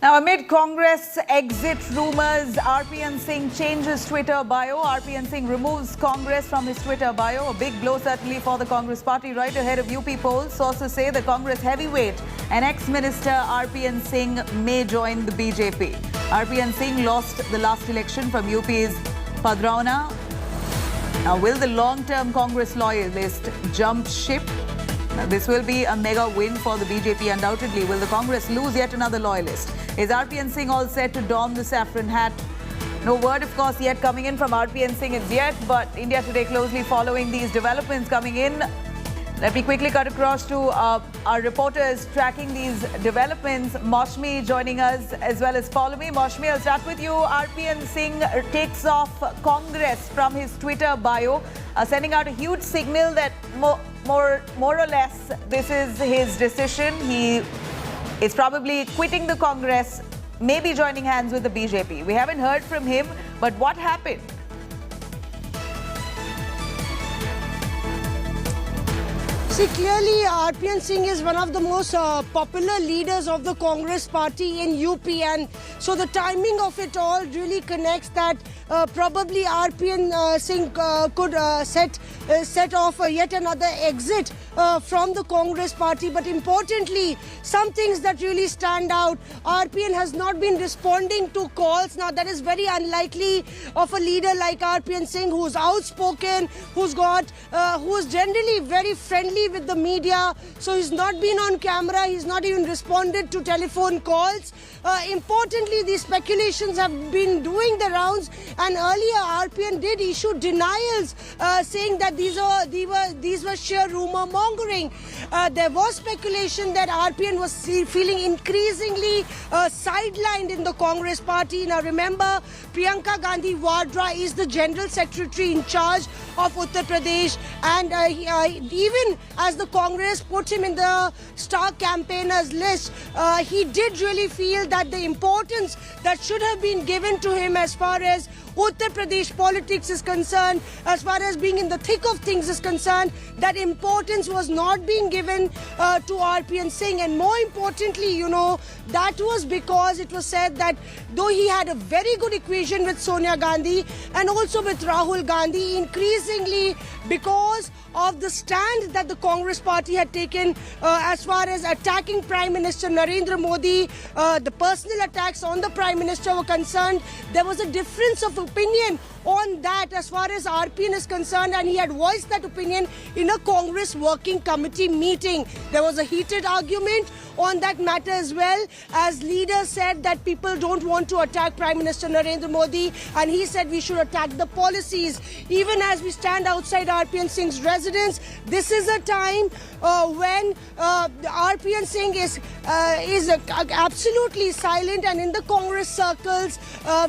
Now, amid Congress exit rumours, RPN Singh changes Twitter bio. RPN Singh removes Congress from his Twitter bio. A big blow certainly for the Congress party right ahead of UP polls. Sources say the Congress heavyweight and ex-minister RPN Singh may join the BJP. RPN Singh lost the last election from UP's Padrauna. Now, will the long-term Congress loyalist jump ship? Now, this will be a mega win for the BJP undoubtedly. Will the Congress lose yet another loyalist? Is RPN Singh all set to don the saffron hat? No word, of course, yet coming in from RPN Singh as yet, but India Today closely following these developments coming in. Let me quickly cut across to our reporters tracking these developments. Maushmi joining us as well as follow me. Maushmi, I'll start with you. RPN Singh takes off Congress from his Twitter bio, sending out a huge signal that more or less this is his decision. He is probably quitting the Congress, maybe joining hands with the BJP. We haven't heard from him, but what happened? See, clearly RPN Singh is one of the most popular leaders of the Congress party in UP, and so the timing of it all really connects that probably RPN Singh could set off yet another exit from the Congress party. But importantly, some things that really stand out: RPN has not been responding to calls. Now, that is very unlikely of a leader like RPN Singh, who's outspoken, who's generally very friendly with the media. So he's not been on camera, he's not even responded to telephone calls. Importantly, these speculations have been doing the rounds, and earlier RPN did issue denials saying that these were sheer rumor mongering. There was speculation that RPN was feeling increasingly sidelined in the Congress party. Now remember, Priyanka Gandhi Vadra is the General Secretary in charge of Uttar Pradesh, and even as the Congress put him in the star campaigners list, he did really feel that the importance that should have been given to him as far as Uttar Pradesh politics is concerned, as far as being in the thick of things is concerned, that importance was not being given to RPN Singh. And more importantly, you know, that was because it was said that though he had a very good equation with Sonia Gandhi and also with Rahul Gandhi, increasingly because of the stand that the Congress party had taken as far as attacking Prime Minister Narendra Modi, the personal attacks on the Prime Minister were concerned, there was a difference of opinion on that as far as RPN is concerned, and he had voiced that opinion in a Congress working committee meeting. There was a heated argument on that matter as well, as leaders said that people don't want to attack Prime Minister Narendra Modi, and he said we should attack the policies. Even as we stand outside RPN Singh's residence, this is a time when RPN Singh is absolutely silent, and in the Congress circles,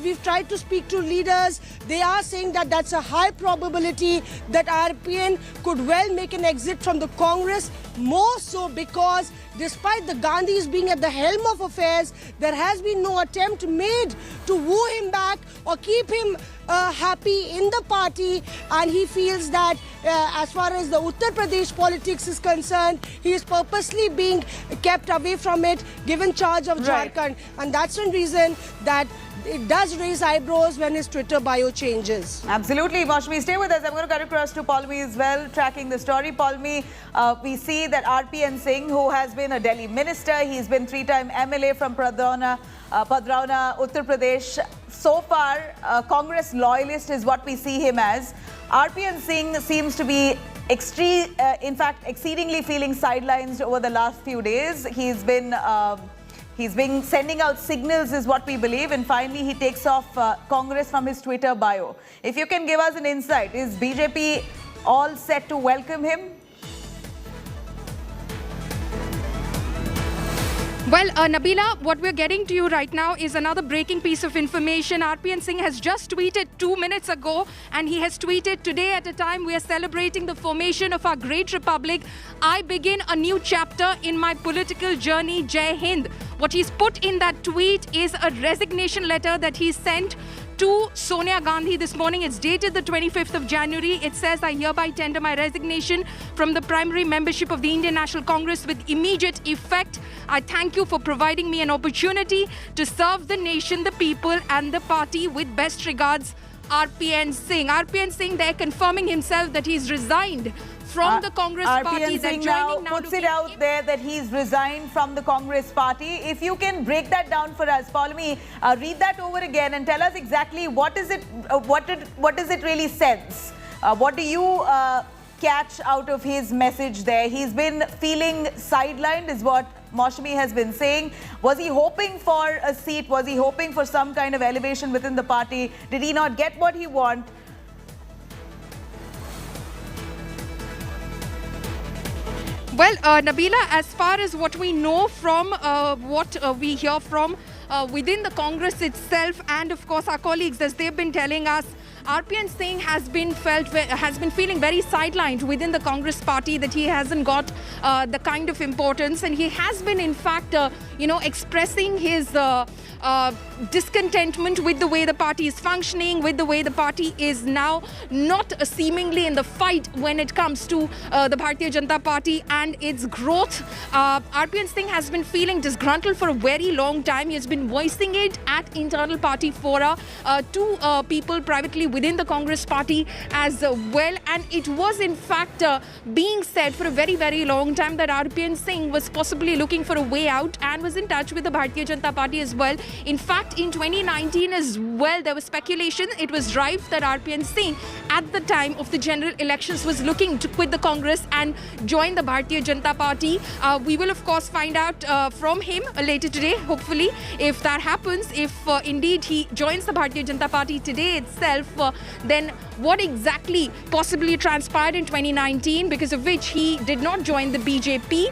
we've tried to speak to leaders. They are saying that that's a high probability that RPN could well make an exit from the Congress, more so because despite the Gandhis being at the helm of affairs, there has been no attempt made to woo him back or keep him happy in the party, and he feels that as far as the Uttar Pradesh politics is concerned, he is purposely being kept away from it, given charge of Jharkhand, and that's one reason that it does raise eyebrows when his Twitter bio changes. Absolutely. Maushmi, stay with us. I'm going to cut across to Palmi as well, tracking the story. Palmi, we see that RPN Singh, who has been a Delhi minister, he's been three-time MLA from Padrauna, Uttar Pradesh. So far, Congress loyalist is what we see him as. RPN Singh seems to be in fact, exceedingly feeling sidelined over the last few days. He's been sending out signals is what we believe, and finally he takes off Congress from his Twitter bio. If you can give us an insight, is BJP all set to welcome him? Well, Nabila, what we're getting to you right now is another breaking piece of information. RPN Singh has just tweeted 2 minutes ago, and he has tweeted, "Today at a time we are celebrating the formation of our great republic. I begin a new chapter in my political journey. Jai Hind." What he's put in that tweet is a resignation letter that he sent to Sonia Gandhi this morning. It's dated the 25th of January. It says, I hereby tender my resignation from the primary membership of the Indian National Congress with immediate effect. I thank you for providing me an opportunity to serve the nation, the people and the party. With best regards, RPN Singh. RPN Singh there confirming himself that he's resigned from the Congress party. RPN Singh now puts it out there that he's resigned from the Congress party. If you can break that down for us, Paulami, read that over again and tell us exactly what is it. What does it really sense? What do you catch out of his message there? He's been feeling sidelined, is what Maushami has been saying. Was he hoping for a seat? Was he hoping for some kind of elevation within the party? Did he not get what he wanted? Well, Nabila, as far as what we know from what we hear from within the Congress itself, and of course our colleagues, as they've been telling us, RPN Singh has been feeling very sidelined within the Congress party, that he hasn't got the kind of importance, and he has been in fact expressing his discontentment with the way the party is functioning, with the way the party is now not seemingly in the fight when it comes to the Bharatiya Janata Party and its growth. RPN Singh has been feeling disgruntled for a very long time. He has been voicing it at internal party fora to people privately within the Congress party as well, and it was in fact being said for a very, very long time that RPN Singh was possibly looking for a way out and was in touch with the Bharatiya Janata Party as well. In fact, in 2019 as well, there was speculation, it was rife, that RPN Singh at the time of the general elections was looking to quit the Congress and join the Bharatiya Janata Party. We will of course find out from him later today, hopefully, if that happens. If indeed he joins the Bharatiya Janata Party today itself, then what exactly possibly transpired in 2019, because of which he did not join the BJP.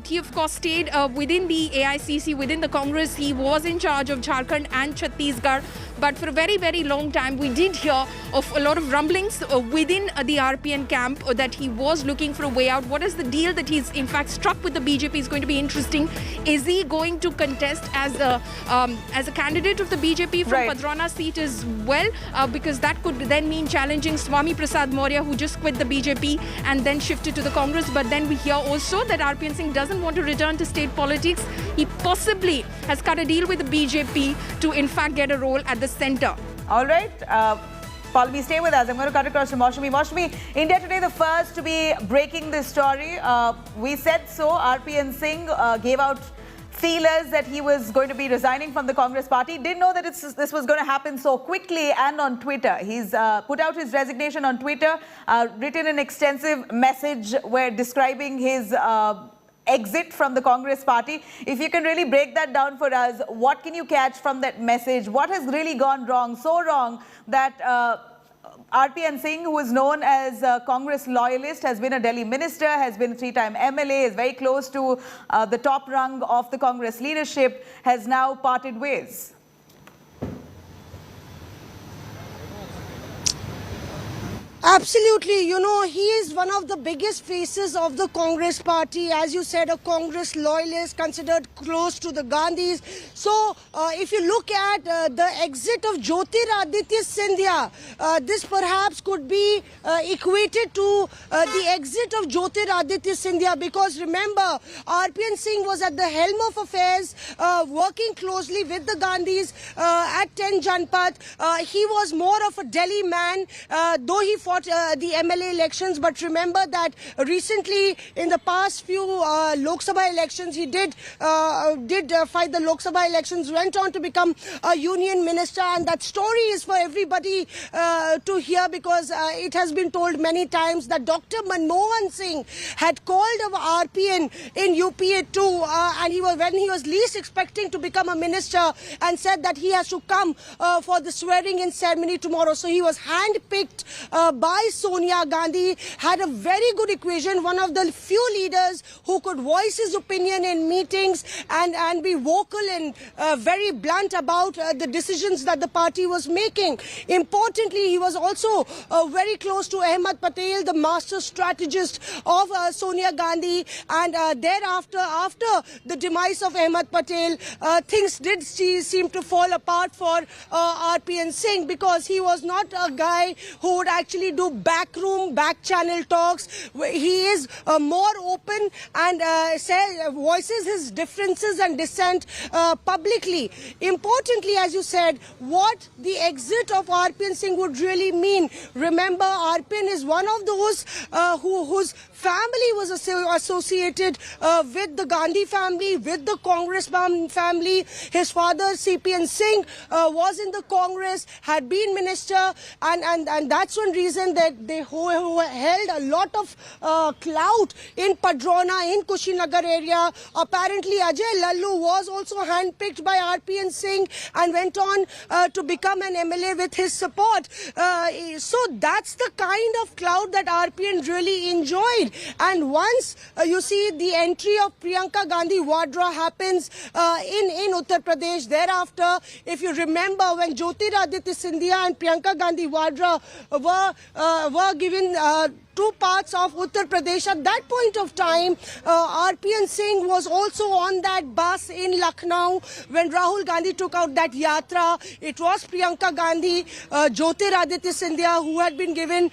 He of course stayed within the AICC, within the Congress. He was in charge of Jharkhand and Chhattisgarh. But for a very, very long time, we did hear of a lot of rumblings within the RPN camp that he was looking for a way out. What is the deal that he's in fact struck with the BJP is going to be interesting. Is he going to contest as a candidate of the BJP from Padrana seat as well? Because that could then mean challenging Swami Prasad Maurya, who just quit the BJP and then shifted to the Congress. But then we hear also that RPN Singh doesn't want to return to state politics. He possibly has cut a deal with the BJP to in fact get a role at the center. All right. Paulami, stay with us. I'm going to cut across to Maushami. Maushami, India Today, the first to be breaking this story. We said so. RPN Singh gave out feelers that he was going to be resigning from the Congress party. Didn't know that this was going to happen so quickly and on Twitter. He's put out his resignation on Twitter, written an extensive message where describing his exit from the Congress party. If you can really break that down for us, what can you catch from that message? What has really gone wrong, so wrong that RPN Singh, who is known as a Congress loyalist, has been a Delhi minister, has been a three-time MLA, is very close to the top rung of the Congress leadership, has now parted ways? Absolutely. You know, he is one of the biggest faces of the Congress party. As you said, a Congress loyalist, considered close to the Gandhis. So, if you look at the exit of Jyotiraditya Scindia, this perhaps could be equated to the exit of Jyotiraditya Scindia, because remember, RPN Singh was at the helm of affairs, working closely with the Gandhis at 10 Janpath. He was more of a Delhi man, though he fought the MLA elections, but remember that recently in the past few Lok Sabha elections, he did fight the Lok Sabha elections, went on to become a union minister, and that story is for everybody to hear, because it has been told many times that Dr. Manmohan Singh had called RPN in UPA too, and when he was least expecting to become a minister, and said that he has to come for the swearing in ceremony tomorrow. So he was handpicked by Sonia Gandhi, had a very good equation, one of the few leaders who could voice his opinion in meetings and be vocal and very blunt about the decisions that the party was making. Importantly, he was also very close to Ahmed Patel, the master strategist of Sonia Gandhi, and thereafter, after the demise of Ahmed Patel, things did seem to fall apart for RPN Singh, because he was not a guy who would actually do backroom, back channel talks. He is more open and voices his differences and dissent publicly. Importantly, as you said, what the exit of RPN Singh would really mean. Remember, RPN is one of those whose family was associated with the Gandhi family, with the Congress family. His father, RPN Singh, was in the Congress, had been minister, and that's one reason that they held a lot of clout in Padrona, in Kushinagar area. Apparently, Ajay Lallu was also handpicked by RPN Singh and went on to become an MLA with his support. So that's the kind of clout that RPN really enjoyed. And once you see the entry of Priyanka Gandhi Vadra happens in Uttar Pradesh, thereafter, if you remember, when Jyotiraditya Scindia and Priyanka Gandhi Vadra were given two parts of Uttar Pradesh, at that point of time, RPN Singh was also on that bus in Lucknow when Rahul Gandhi took out that yatra. It was Priyanka Gandhi, Jyotiraditya Scindia, who had been given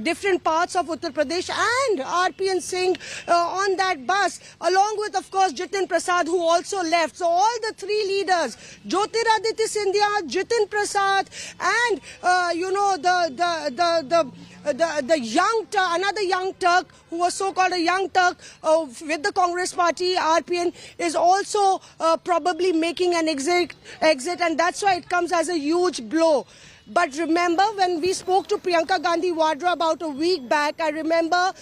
different parts of Uttar Pradesh, and RPN Singh on that bus, along with, of course, Jitin Prasad, who also left. So all the three leaders, Jyotiraditya Scindia, Jitin Prasad, and another young Turk, who was so-called a young Turk with the Congress party, RPN, is also probably making an exit, and that's why it comes as a huge blow. But remember, when we spoke to Priyanka Gandhi Vadra about a week back, I remember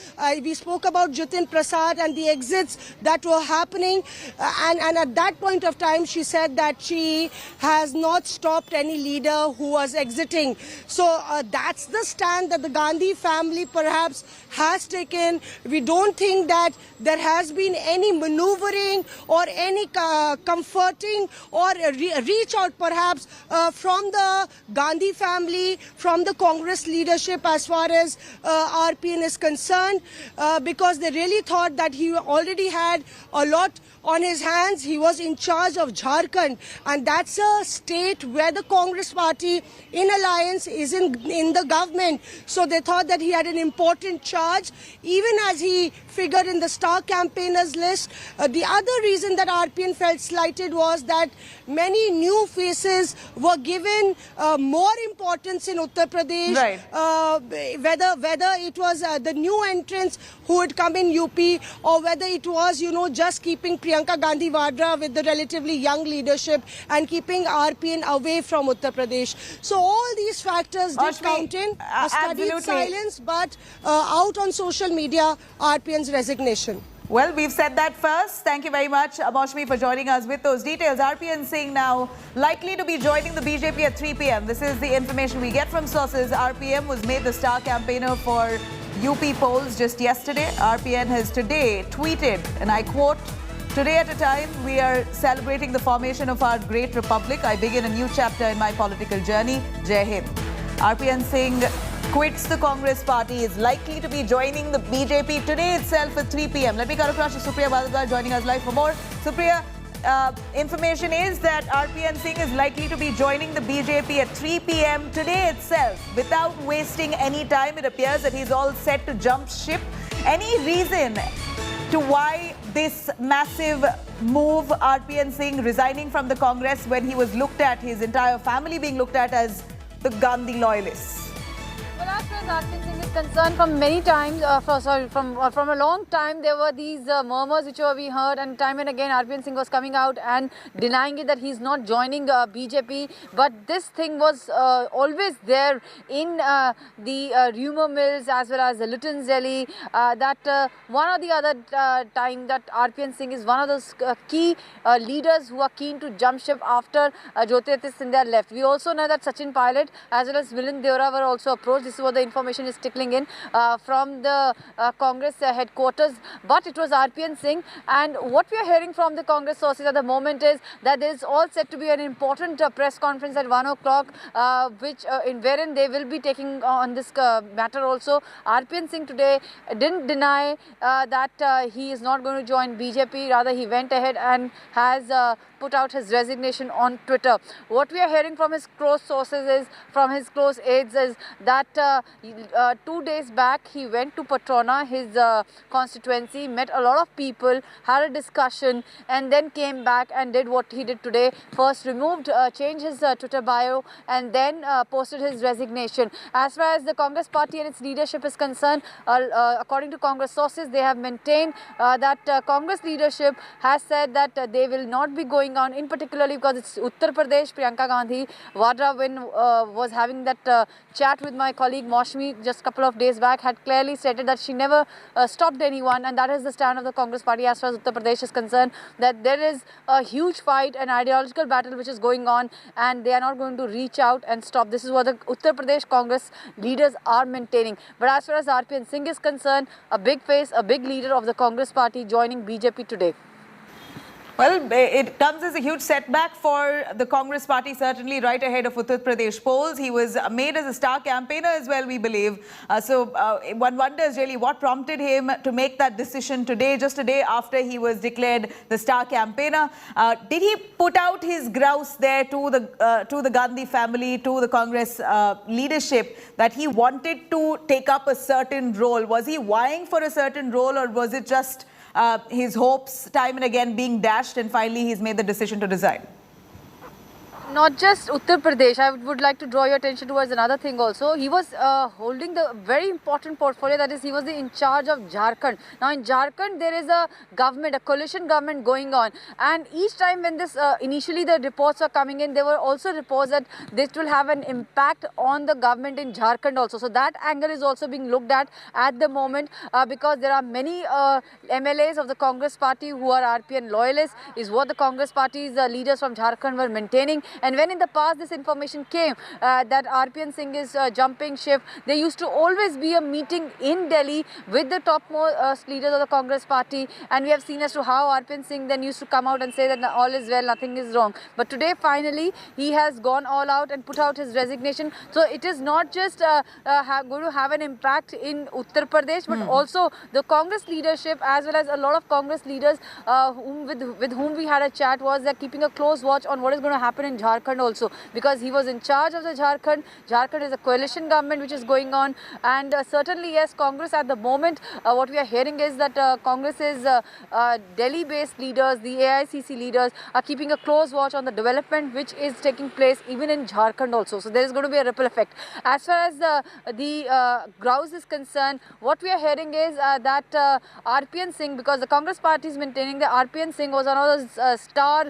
we spoke about Jitin Prasad and the exits that were happening. And at that point of time, she said that she has not stopped any leader who was exiting. So that's the stand that the Gandhi family perhaps has taken. We don't think that there has been any maneuvering or any comforting or reach out perhaps from the Gandhi family, from the Congress leadership as far as RPN is concerned, because they really thought that he already had a lot on his hands. He was in charge of Jharkhand, and that's a state where the Congress party in alliance is in the government. So they thought that he had an important charge, even as he figured in the star campaigners list. The other reason that RPN felt slighted was that many new faces were given more importance in Uttar Pradesh, right. Whether it was the new entrants who had come in UP, or whether it was, just keeping Priyanka Gandhi Vadra with the relatively young leadership and keeping RPN away from Uttar Pradesh. So all these factors did count in. A studied silence, but out on social media, RPN's resignation. Well, we've said that first. Thank you very much, Maushmi, for joining us with those details. RPN Singh now likely to be joining the BJP at 3 p.m. This is the information we get from sources. RPM was made the star campaigner for UP polls just yesterday. RPN has today tweeted, and I quote, "Today at a time, we are celebrating the formation of our great republic. I begin a new chapter in my political journey. Jai Hind." RPN Singh quits the Congress party, is likely to be joining the BJP today itself at 3 p.m. Let me cut across to Supriya Bharadwaj joining us live for more. Supriya, information is that RPN Singh is likely to be joining the BJP at 3 p.m. today itself. Without wasting any time, it appears that he's all set to jump ship. Any reason to why this massive move, RPN Singh resigning from the Congress when he was looked at, his entire family being looked at as the Gandhi loyalists? Well, after RPN Singh is concerned, from many times, from a long time, there were these murmurs which were being heard, and time and again RPN Singh was coming out and denying it that he's not joining BJP. But this thing was always there in the rumor mills as well as the Lutyens' Delhi, that one or the other time that RPN Singh is one of those key leaders who are keen to jump ship after Jyotiraditya Scindia left. We also know that Sachin Pilot as well as Milind Deora were also approached. This is what the information is trickling in from the Congress headquarters. But it was RPN Singh, and what we are hearing from the Congress sources at the moment is that there is all set to be an important press conference at 1 o'clock, wherein they will be taking on this matter also. RPN Singh today didn't deny that he is not going to join BJP. Rather, he went ahead and has put out his resignation on Twitter. What we are hearing from his close sources is, from his close aides, is that 2 days back he went to Patrona, his constituency, met a lot of people, had a discussion, and then came back and did what he did today. First changed his Twitter bio, and then posted his resignation. As far as the Congress party and its leadership is concerned, according to Congress sources, they have maintained that Congress leadership has said that they will not be going on, in particularly because it's Uttar Pradesh. Priyanka Gandhi Vadra, when was having that chat with my colleague Maushmi just a couple of days back, had clearly stated that she never stopped anyone, and that is the stand of the Congress party as far as Uttar Pradesh is concerned, that there is a huge fight, an ideological battle which is going on, and they are not going to reach out and stop. This is what the Uttar Pradesh Congress leaders are maintaining. But as far as RPN Singh is concerned, a big face, a big leader of the Congress party joining BJP today. Well, it comes as a huge setback for the Congress party, certainly right ahead of Uttar Pradesh polls. He was made as a star campaigner as well, we believe. So one wonders really what prompted him to make that decision today, just a day after he was declared the star campaigner. Did he put out his grouse there to the Gandhi family, to the Congress leadership, that he wanted to take up a certain role? Was he vying for a certain role, or was it just his hopes time and again being dashed, and finally he's made the decision to resign? Not just Uttar Pradesh, I would like to draw your attention towards another thing also. He was holding the very important portfolio, that is, he was in charge of Jharkhand. Now in Jharkhand there is a government, a coalition government going on, and each time when this initially the reports were coming in, there were also reports that this will have an impact on the government in Jharkhand also. So that angle is also being looked at the moment, because there are many MLAs of the Congress party who are RPN loyalists, is what the Congress party's leaders from Jharkhand were maintaining. And when in the past this information came that RPN Singh is jumping ship, there used to always be a meeting in Delhi with the topmost leaders of the Congress party, and we have seen as to how RPN Singh then used to come out and say that all is well, nothing is wrong. But today finally he has gone all out and put out his resignation. So it is not just going to have an impact in Uttar Pradesh, but also the Congress leadership as well as a lot of Congress leaders with whom we had a chat, was that keeping a close watch on what is going to happen in Jharkhand also, because he was in charge of the Jharkhand. Jharkhand is a coalition government which is going on, and certainly yes, Congress at the moment, what we are hearing is that Congress's Delhi-based leaders, the AICC leaders, are keeping a close watch on the development which is taking place even in Jharkhand also. So there is going to be a ripple effect. As far as the grouse is concerned, what we are hearing is that RPN Singh, because the Congress party is maintaining that RPN Singh was one of those star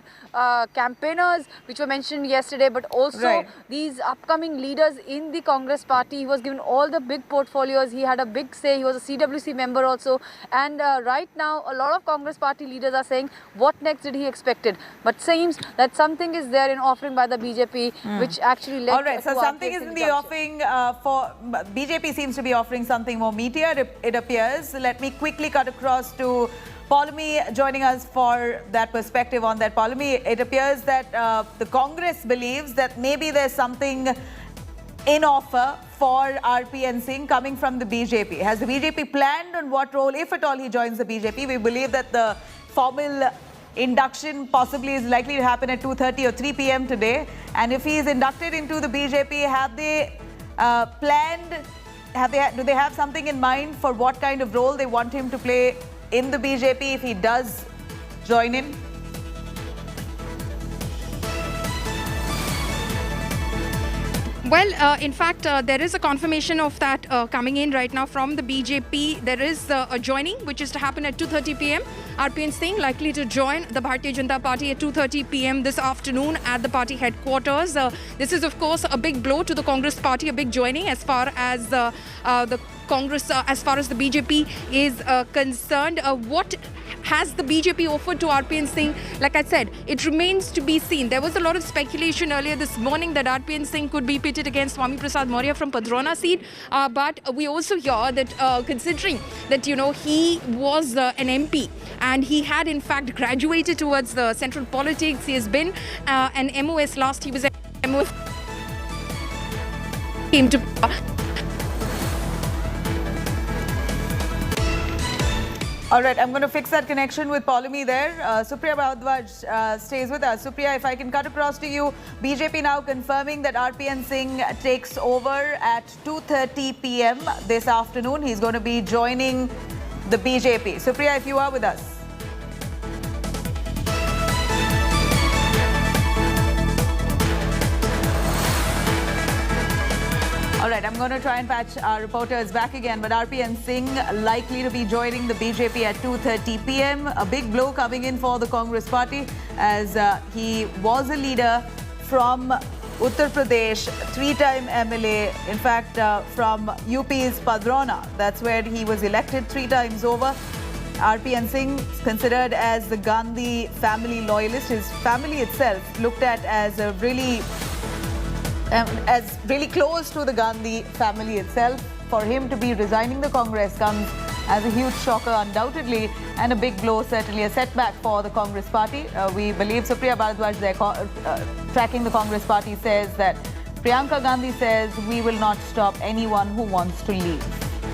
campaigners which were mentioned yesterday, but also these upcoming leaders in the Congress party. He was given all the big portfolios, he had a big say, he was a CWC member also, and right now a lot of Congress party leaders are saying what next did he expected, but seems that something is there in offering by the BJP which actually led to so something is in the offering for BJP seems to be offering something more meatier, it appears. Let me quickly cut across to Paulami joining us for that perspective on that. Paulami, it appears that the Congress believes that maybe there's something in offer for RPN Singh coming from the BJP. Has the BJP planned on what role, if at all, he joins the BJP? We believe that the formal induction possibly is likely to happen at 2:30 or 3 p.m. today. And if he is inducted into the BJP, have they planned, do they have something in mind for what kind of role they want him to play in the BJP if he does join in? Well, in fact, there is a confirmation of that coming in right now from the BJP. There is a joining which is to happen at 2:30 p.m. RPN Singh likely to join the Bharatiya Janata Party at 2:30 p.m. this afternoon at the party headquarters. This is, of course, a big blow to the Congress party, a big joining as far as the Congress, as far as the BJP is concerned. What has the BJP offered to RPN Singh? Like I said, it remains to be seen. There was a lot of speculation earlier this morning that RPN Singh could be pitted against Swami Prasad Maurya from Padrona seat. But we also hear that considering that, you know, he was an MP and he had in fact graduated towards the central politics. He has been an MOS last. He was an MOS. Came to All right, I'm going to fix that connection with Polumi there. Supriya Bhardwaj stays with us. Supriya, if I can cut across to you, BJP now confirming that RPN Singh takes over at 2:30 p.m. this afternoon. He's going to be joining the BJP. Supriya, if you are with us. All right, I'm going to try and patch our reporters back again, but RPN Singh likely to be joining the BJP at 2:30 p.m. A big blow coming in for the Congress party as he was a leader from Uttar Pradesh, three-time MLA, in fact, from UP's Padrona. That's where he was elected 3 times over. RPN Singh is considered as the Gandhi family loyalist. His family itself looked at as a really close to the Gandhi family itself. For him to be resigning the Congress comes as a huge shocker, undoubtedly, and a big blow, certainly a setback for the Congress party. We believe Supriya Bhardwaj, tracking the Congress party, says that Priyanka Gandhi says we will not stop anyone who wants to leave.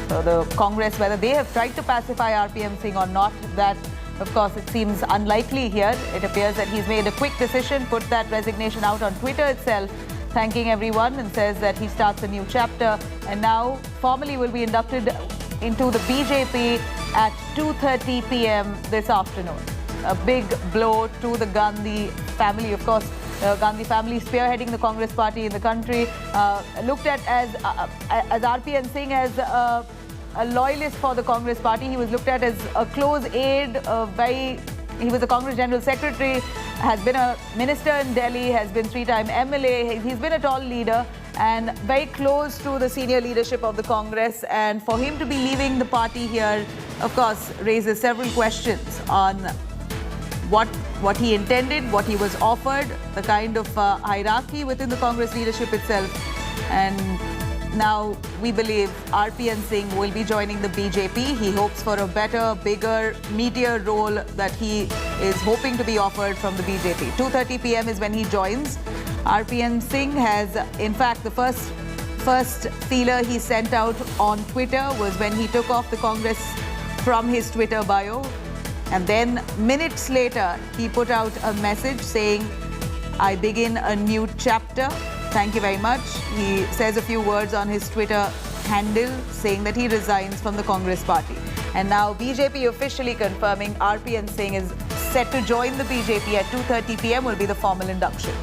So the Congress, whether they have tried to pacify RPN Singh or not, that of course it seems unlikely here. It appears that he's made a quick decision, put that resignation out on Twitter itself, thanking everyone, and says that he starts a new chapter and now formally will be inducted into the BJP at 2:30 p.m. this afternoon. A big blow to the Gandhi family. Of course, the Gandhi family spearheading the Congress party in the country, looked at as RPN Singh as a loyalist for the Congress party. He was looked at as a close aide, he was a Congress General Secretary, has been a minister in Delhi, has been 3-time MLA. He's been a tall leader and very close to the senior leadership of the Congress. And for him to be leaving the party here, of course, raises several questions on what he intended, what he was offered, the kind of hierarchy within the Congress leadership itself. And now we believe RPN Singh will be joining the BJP. He hopes for a better, bigger, meatier role that he is hoping to be offered from the BJP. 2:30 p.m. is when he joins. RPN Singh has, in fact, the first feeler he sent out on Twitter was when he took off the Congress from his Twitter bio. And then minutes later, he put out a message saying, "I begin a new chapter. Thank you very much." He says a few words on his Twitter handle saying that he resigns from the Congress party. And now BJP officially confirming RPN Singh is set to join the BJP at 2:30 p.m. will be the formal induction.